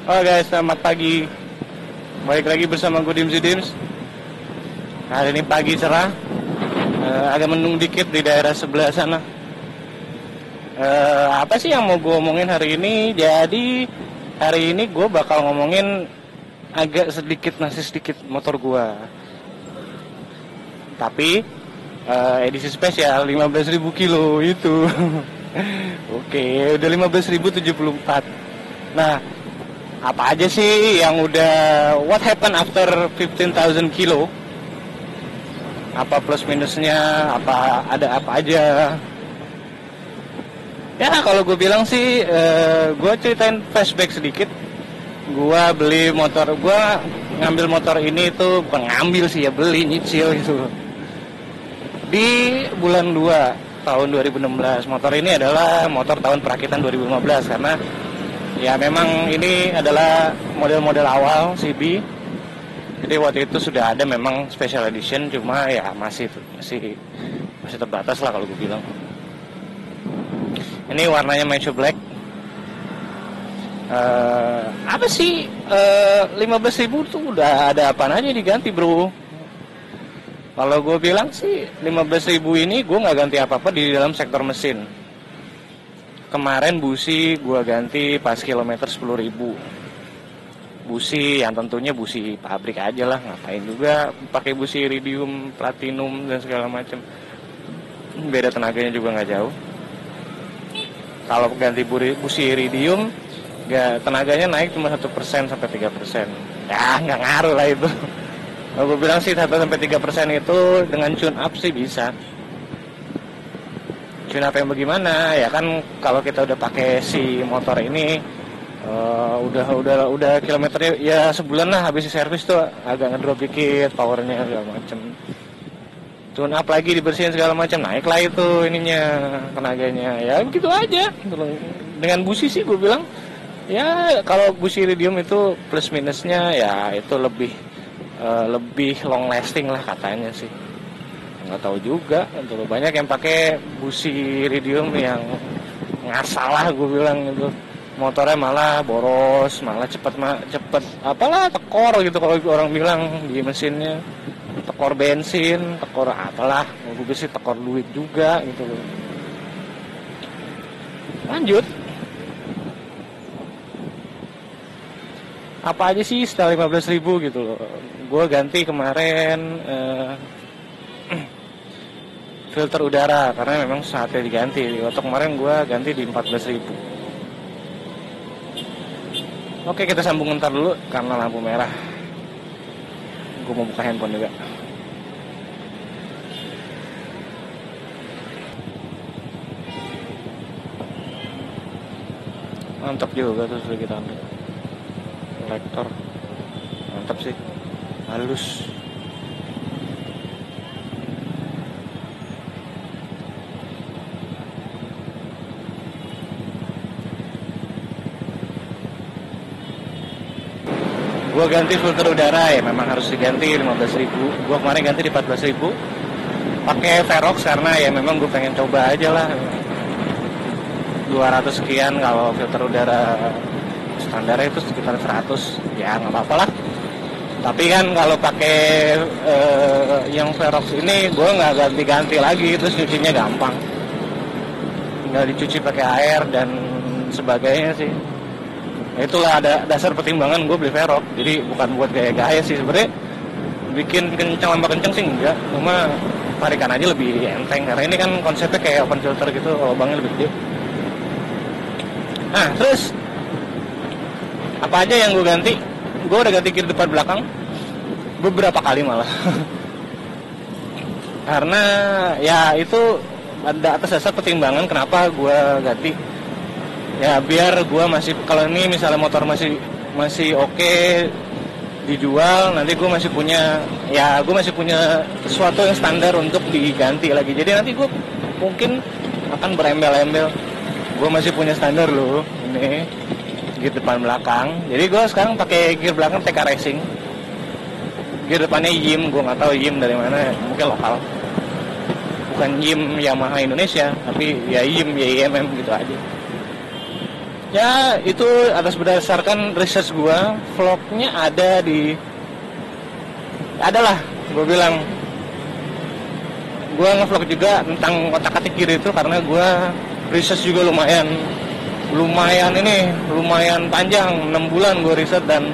Oh guys, selamat pagi. Balik lagi bersama gue Dims. Hari ini pagi cerah, agak mendung dikit di daerah sebelah sana. Apa sih yang mau gue omongin hari ini? Jadi hari ini gue bakal ngomongin agak sedikit motor gue. Tapi edisi spesial 15.000 kilo itu. Oke, udah 15.074. Nah, apa aja sih yang udah what happened after 15,000 kilo? Apa plus minusnya? Ada apa aja? Ya kalau gue bilang sih, gue ceritain flashback sedikit. Gue beli motor, gue ngambil motor ini tuh bukan ngambil sih ya, beli nyicil gitu. Di bulan 2 tahun 2016. Motor ini adalah motor tahun perakitan 2015 karena ya memang ini adalah model-model awal CB. Jadi waktu itu sudah ada memang special edition, cuma ya masih terbatas lah kalau gue bilang. Ini warnanya Macho Black. Apa sih 15.000 tuh udah ada apaan aja diganti bro. Kalau gue bilang sih 15.000 ini gue nggak ganti apa-apa di dalam sektor mesin. Kemarin busi gue ganti pas kilometer 10.000. Busi yang tentunya busi pabrik aja lah, ngapain juga pakai busi iridium, platinum dan segala macam. Beda tenaganya juga nggak jauh. Kalau ganti busi iridium, tenaganya naik cuma 1% sampai 3%. Ya nggak ngaruh lah itu. Kalau gue bilang sih 1-3% itu dengan tune up sih bisa. Tune up yang bagaimana? Ya kan kalau kita udah pakai si motor ini udah kilometernya ya sebulan lah habis servis tuh agak ngedrop dikit powernya segala macem. Tune up lagi dibersihin segala macam, naik lah itu ininya tenaganya. Ya begitu aja. Dengan busi sih gue bilang ya kalau busi iridium itu plus minusnya ya itu lebih long lasting lah katanya sih, nggak tahu juga. Banyak yang pakai busi iridium yang ngasal lah gue bilang itu, motornya malah boros, malah cepet apalah tekor gitu kalau orang bilang di mesinnya, tekor bensin, tekor apalah, gue sih tekor duit juga gitu loh. Lanjut, apa aja sih setelah 15.000 gitu loh. Gue ganti kemarin filter udara karena memang saatnya diganti. Waktu kemarin gue ganti di 14.000. Oke, kita sambung ntar dulu karena lampu merah. Gue mau buka handphone juga. Mantap juga tuh sudah kita ambil. Kolektor mantap sih, halus. Gue ganti filter udara ya memang harus diganti 15.000. Gue kemarin ganti di 14.000 pakai Verox karena ya memang gue pengen coba aja lah 200 sekian. Kalau filter udara standarnya itu sekitar 100, ya nggak apa-apa lah. Tapi kan kalau pakai yang Verox ini gue nggak ganti-ganti lagi, terus cucinya gampang, tinggal dicuci pakai air dan sebagainya sih. Itulah ada dasar pertimbangan gue beli Verox. Jadi bukan buat gaya-gaya sih sebenarnya, bikin kencang lambak kencang sih enggak, cuma tarikan aja lebih enteng karena ini kan konsepnya kayak open filter gitu, lubangnya lebih gede. Nah terus apa aja yang gue ganti? Gue udah ganti kiri depan belakang beberapa kali malah. Karena ya itu ada atas dasar pertimbangan kenapa gue ganti. Ya biar gue masih, kalau ini misalnya motor masih oke dijual, nanti gue masih punya sesuatu yang standar untuk diganti lagi. Jadi nanti gue mungkin akan berembel-embel, gue masih punya standar loh ini gear depan belakang. Jadi gue sekarang pakai gear belakang TK Racing, gear depannya YIM. Gue nggak tahu YIM dari mana, mungkin lokal, bukan YIM Yamaha Indonesia, tapi ya YIM YIMM gitu aja. Ya itu atas berdasarkan research gua, vlognya adalah gue bilang gue ngevlog juga tentang otak-atik kiri itu karena gue research juga lumayan panjang, 6 bulan gue riset, dan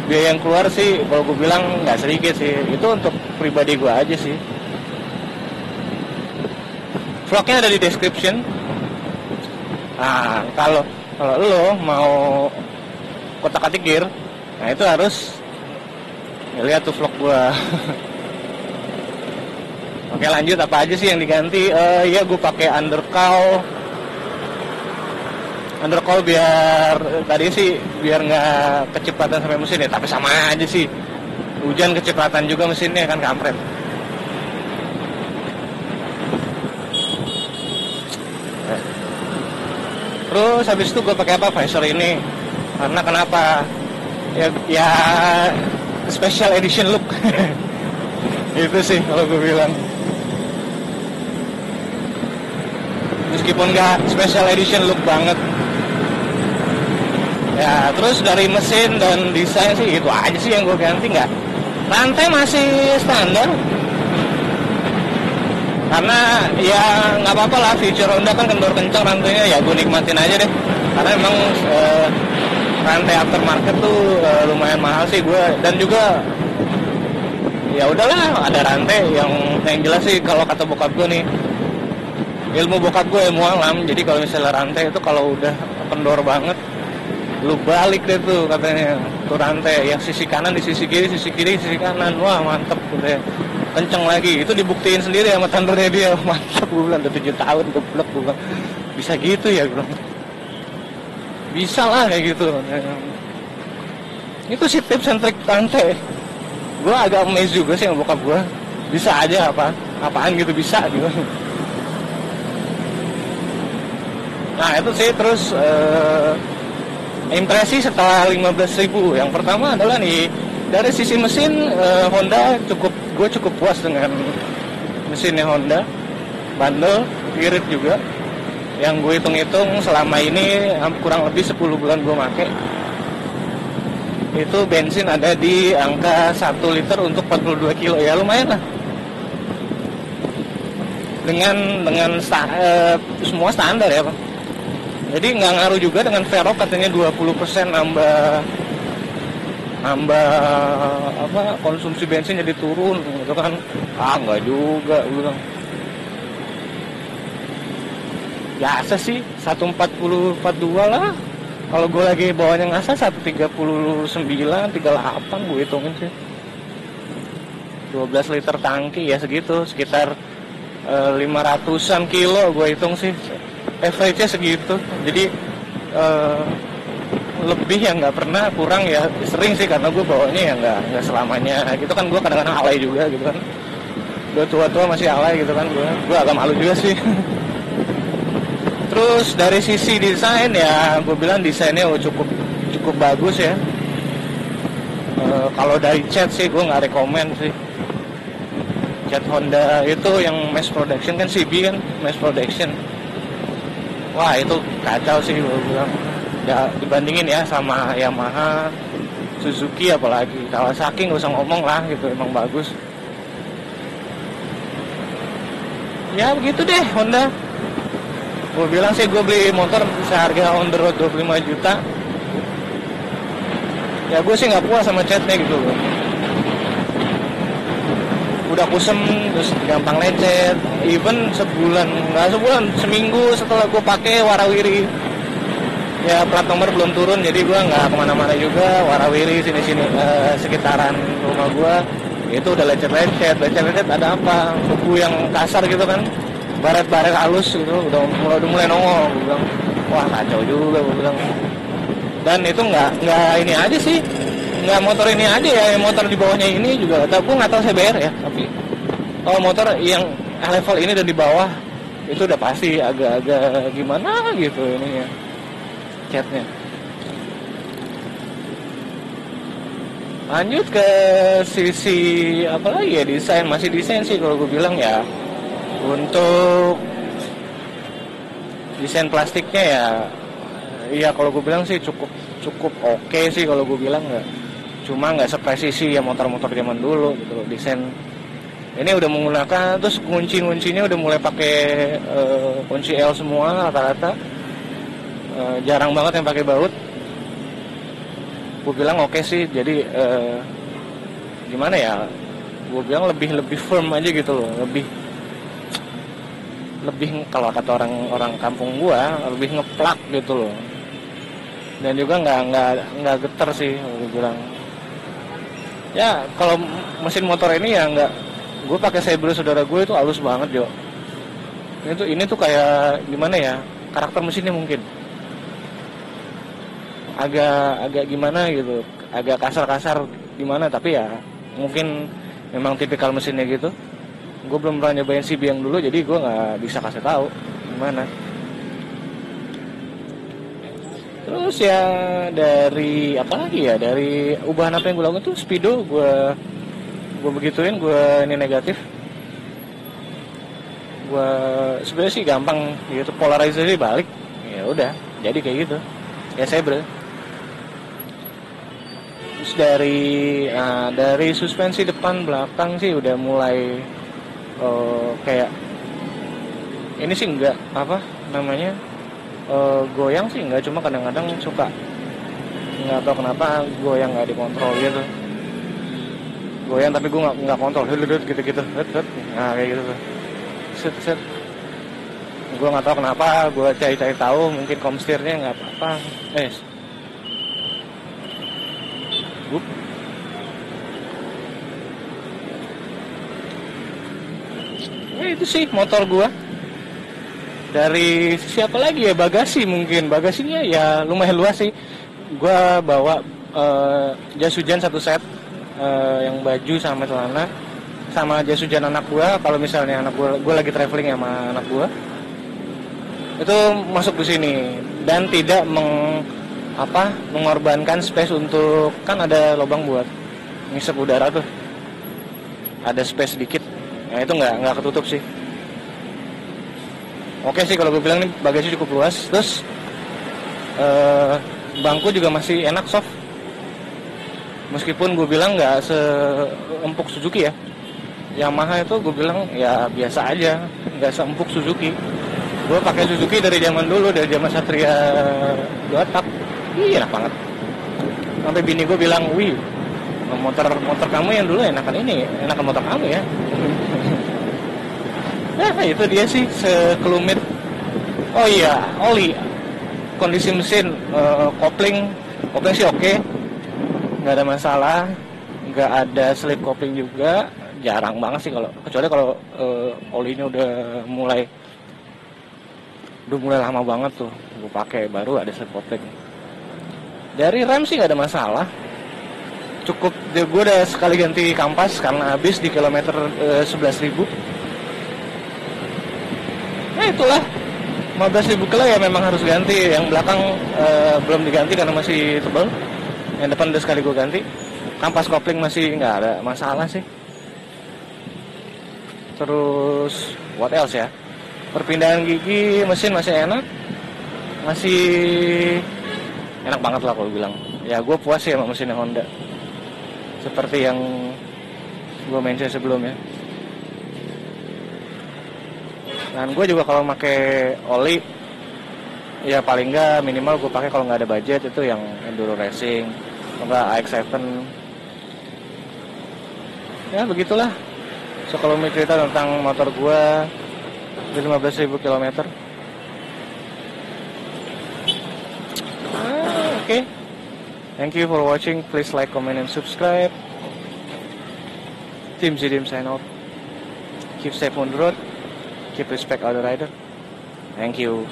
biaya yang keluar sih kalau gue bilang nggak sedikit sih. Itu untuk pribadi gue aja sih. Vlognya ada di description. Nah, kalau lo mau kotak-atik gear, nah itu harus lihat tuh vlog gue. Oke, lanjut, apa aja sih yang diganti? Ya gue pakai undercowl biar tadi sih biar nggak kecepatan sampai mesin ya, tapi sama aja sih. Hujan kecepatan juga mesinnya kan, kampret. Terus habis itu gue pakai apa? Visor ini. Karena kenapa? Ya special edition look. Itu sih kalau gue bilang. Meskipun nggak special edition look banget. Ya terus dari mesin dan desain sih itu aja sih yang gue ganti. Nggak, rantai masih standar, karena ya nggak apa-apa lah, feature Honda kan kendor kencang rantainya, ya gue nikmatin aja deh. Karena emang rantai aftermarket tuh lumayan mahal sih gue, dan juga ya udahlah ada rantai yang jelas sih. Kalau kata bokap gue nih, ilmu bokap gue ilmu alam, jadi kalau misalnya rantai itu kalau udah kendor banget, lu balik deh tuh katanya tuh rantai yang sisi kanan di sisi kiri, sisi kanan, wah mantep udah kenceng lagi. Itu dibuktiin sendiri sama tandernya dia, mantep. Gue bilang udah 7 tahun goblok, gue bilang bisa gitu ya, gue bilang bisa lah kayak gitu. Itu sih tips and trik rantai. Gue agak amazed juga sih sama bokap gue, bisa aja apaan gitu bisa gitu. Nah itu sih. Terus impresi setelah 15.000, yang pertama adalah nih dari sisi mesin, Honda gue cukup puas dengan mesinnya Honda, bandel, irit juga. Yang gue hitung-hitung selama ini kurang lebih 10 bulan gue make, itu bensin ada di angka 1 liter untuk 42 kilo, ya lumayan lah. Dengan semua standar ya Pak. Jadi nggak ngaruh juga dengan Velg, katanya 20% nambah konsumsi bensin jadi turun gitu kan. Nggak juga, gue bilang biasa sih 140 42 lah. Kalau gue lagi bawanya ngasah 139 38 gue hitungin sih. 12 liter tangki ya segitu, sekitar 500-an kilo gue hitung sih. Average-nya segitu. Jadi lebih yang nggak pernah, kurang ya sering sih, karena gue bawanya ya nggak selamanya gitu kan. Gue kadang-kadang alay juga gitu kan, udah tua-tua masih alay gitu kan. Gue agak malu juga sih. Terus dari sisi desain ya gue bilang desainnya cukup bagus ya. Kalau dari cat sih gue nggak rekomen sih. Cat Honda itu yang mass production kan, CB kan mass production. Wah itu kacau sih gue bilang. Ya dibandingin ya sama Yamaha, Suzuki, apalagi Kawasaki nggak usah ngomong lah gitu, emang bagus. Ya begitu deh Honda. Gue bilang sih gue beli motor seharga on the road 25 juta. Ya gue sih nggak puas sama catnya gitu loh. Udah kusem, terus gampang lecet. Even seminggu setelah gue pakai warawiri, ya plat nomor belum turun, jadi gue nggak kemana-mana juga. Warawiri sini-sini sekitaran rumah gue itu udah lecet ada apa, kuku yang kasar gitu kan, baret halus gitu, udah mulai nongol. Gue bilang wah kacau juga, gue bilang. Dan itu nggak ini aja sih, nggak motor ini aja ya, motor di bawahnya ini juga. Tapi gue nggak tahu CBR ya, tapi kalau motor yang level ini dan di bawah itu udah pasti agak-agak gimana gitu ininya, catnya. Lanjut ke sisi apa lagi ya, desain. Masih desain sih kalau gue bilang ya. Untuk desain plastiknya Iya kalau gue bilang sih cukup cukup oke sih kalau gue bilang, nggak, cuma nggak sepresisi ya motor-motor zaman dulu gitu loh. Desain ini udah menggunakan, terus kunci-kuncinya udah mulai pakai kunci L semua rata-rata. Jarang banget yang pakai baut. Gue bilang oke sih, jadi gimana ya, gue bilang lebih firm aja gitu loh, lebih kalau kata orang kampung gua lebih ngeplak gitu loh, dan juga nggak geter sih gue bilang. Ya kalau mesin motor ini ya nggak, gue pakai Sabre saudara gue itu halus banget Jo. Ini tuh kayak gimana ya, karakter mesinnya mungkin agak gimana gitu, agak kasar gimana, tapi ya mungkin memang tipikal mesinnya gitu. Gue belum pernah nyobain CB yang dulu, jadi gue nggak bisa kasih tahu gimana. Terus ya dari apa lagi ya, dari ubahan apa yang gue lakukan tuh speedo gue begituin, gue ini negatif. Gue sebenarnya sih gampang gitu, polarisasi balik, ya udah jadi kayak gitu ya Sabre. Terus dari suspensi depan belakang sih udah mulai kayak ini sih enggak apa namanya goyang sih enggak, cuma kadang-kadang suka nggak tahu kenapa goyang, nggak dikontrol gitu, goyang tapi gue nggak kontrol gitu nah kayak gitu tuh set gue nggak tahu kenapa. Gue cari tahu, mungkin komstirnya nggak apa-apa. Itu sih motor gua. Dari siapa lagi ya, bagasi mungkin. Bagasinya ya lumayan luas sih. Gua bawa jas hujan satu set, yang baju sama celana, sama jas hujan anak gua. Kalau misalnya anak gua lagi traveling sama anak gua, itu masuk di sini dan tidak mengorbankan space untuk, kan ada lubang buat ngisep udara tuh, ada space sedikit. Nah itu nggak ketutup sih. Oke sih kalau gue bilang nih bagasi cukup luas. Terus bangku juga masih enak, soft. Meskipun gue bilang nggak seempuk Suzuki ya. Yamaha itu gue bilang ya biasa aja, nggak seempuk Suzuki. Gue pakai Suzuki dari zaman dulu, dari zaman Satria 2 tak. Iya enak banget. Sampai bini gue bilang, wih, motor kamu yang dulu enakan motor kamu ya. Nah itu dia sih sekelumit. Oh iya, oli, kondisi mesin, kopling sih oke, nggak ada masalah, nggak ada slip kopling juga, jarang banget sih kecuali kalau olinya udah mulai lama banget tuh gue pakai, baru ada slip kopling. Dari rem sih nggak ada masalah, cukup. Gue udah sekali ganti kampas karena habis di kilometer 11.000. Nah itulah 15.000 kilo ya memang harus ganti. Yang belakang belum diganti karena masih tebal. Yang depan udah sekali gue ganti. Kampas kopling masih nggak ada masalah sih. Terus what else ya? Perpindahan gigi mesin masih enak, masih enak banget lah kalau bilang. Ya gue puas sih sama mesinnya Honda. Seperti yang gue mention sebelumnya. Dan gue juga kalau pakai oli, ya paling nggak minimal gue pakai kalau nggak ada budget itu yang Enduro Racing, atau nggak AX7. Ya begitulah. So kalau mau cerita tentang motor gue di 15.000 km. Oke. Thank you for watching. Please like, comment, and subscribe. Team Zidim sign out. Keep safe on the road. Keep respect other rider. Thank you.